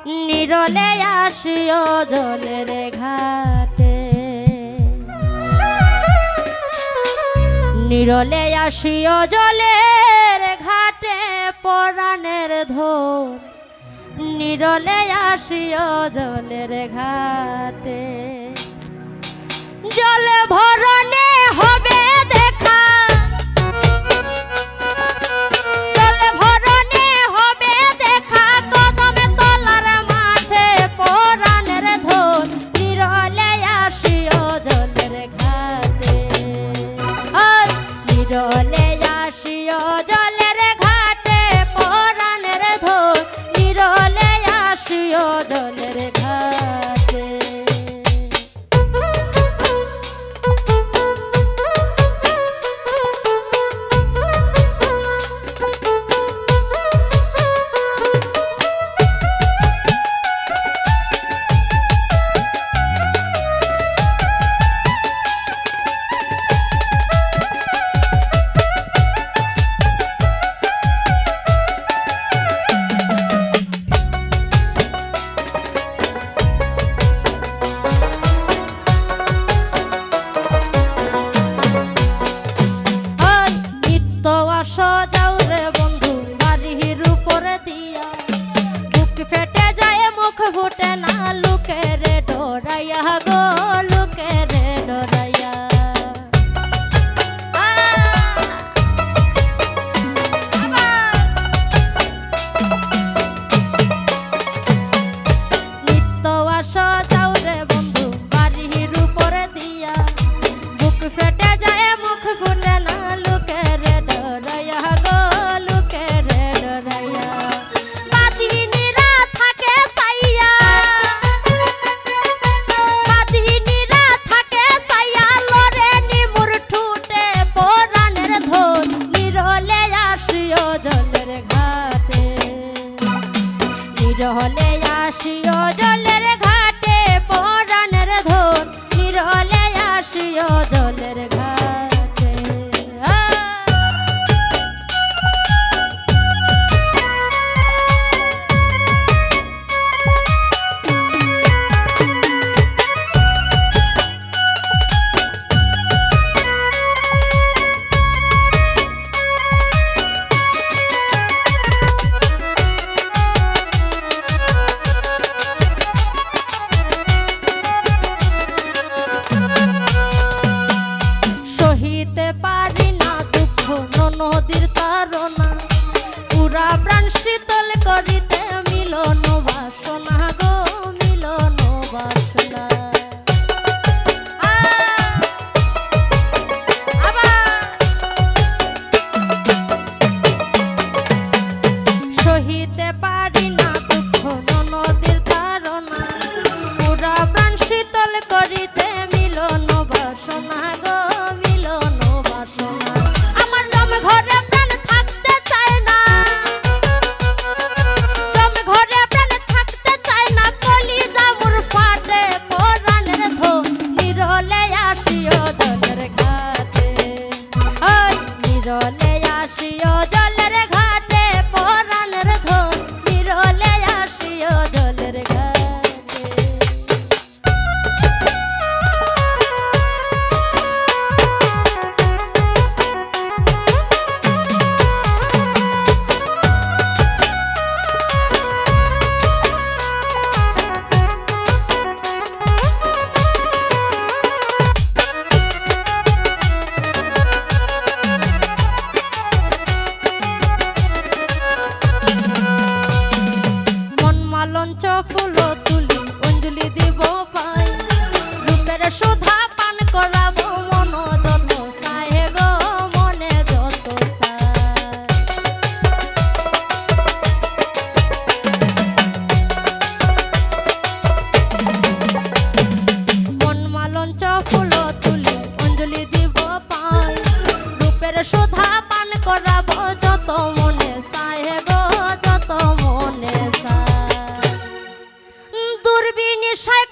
নিরলে আসিও জলের ঘাটে, নিরলে আসিও জলের ঘাটে পরাণের ধন, নিরলে আসিও জলের ঘাটে। জলে ভরণে হবে দেখা, জলে ভরণে হবে দেখা কদমে তলার মাঠে পরাণের ধন, নিরলে আসিও জলের ঘাটে, নিরলে আসিও জলের ঘাটে পরাণের ধন, নিরলে আসিও জলের ঘাটে। যাও রে বন্ধু বাড়ির উপরে দিয়া, বুক ফেটে যায় মুখ ফুটে না লুকে রে ডরাইয়া গো, লুকে রে ডরাইয়া। নিত্য আসো যাও রে বন্ধু বাড়ির উপরে দিয়া, বুক ফেটে যায় মুখ ফুটে না লুকে রে ডরাইয়া গো, লুকে রে ডরাইয়া। বাদিনীরা থাকে সাইয়া, বাদিনীরা থাকে সাইয়া লরে নিমুর ঠুটে পরাণের ধন, নিরলে আসিও জলের ঘাটে, নিরলে আসিও জলের ঘাটে পরাণের ধন, নিরলে আসিও জলের ঘাটে। সহিতে পারি না দুঃখ নদীর তাড়না, পুরা প্রাণ শীতল করিতে মিলন বাসনা গো, মিলন বাসনা। সহিতে পারি না দুঃখ নদীর তাড়না, পুরা প্রাণ শীতল করিতে মিলন বাসনা গো, মিলন বাসনা। আমার জম ঘরে প্রাণ থাকতে চায় না, জম ঘরে প্রাণ থাকতে চায় না, কলিজা মোর ফাটে পরাণের ধন, নিরলে আসিও জলের ঘাটে, নিরলে আসিও জলের ঘাটে পরাণের ধন, নিরলে আসিও জলের ঘাটে। লঞ্চ ফুল তুলি অঞ্জলি দিব পাই, রূপের সুধা পান করাবো মন যত সাহে গো, মনে যত সায়। মনমা লঞ্চ ফুল তুলি অঞ্জলি দিব পাই, রূপের সুধা পান করাবো যত মনে সাহে গো, যত মনে সায়। দুর্বিনীশয়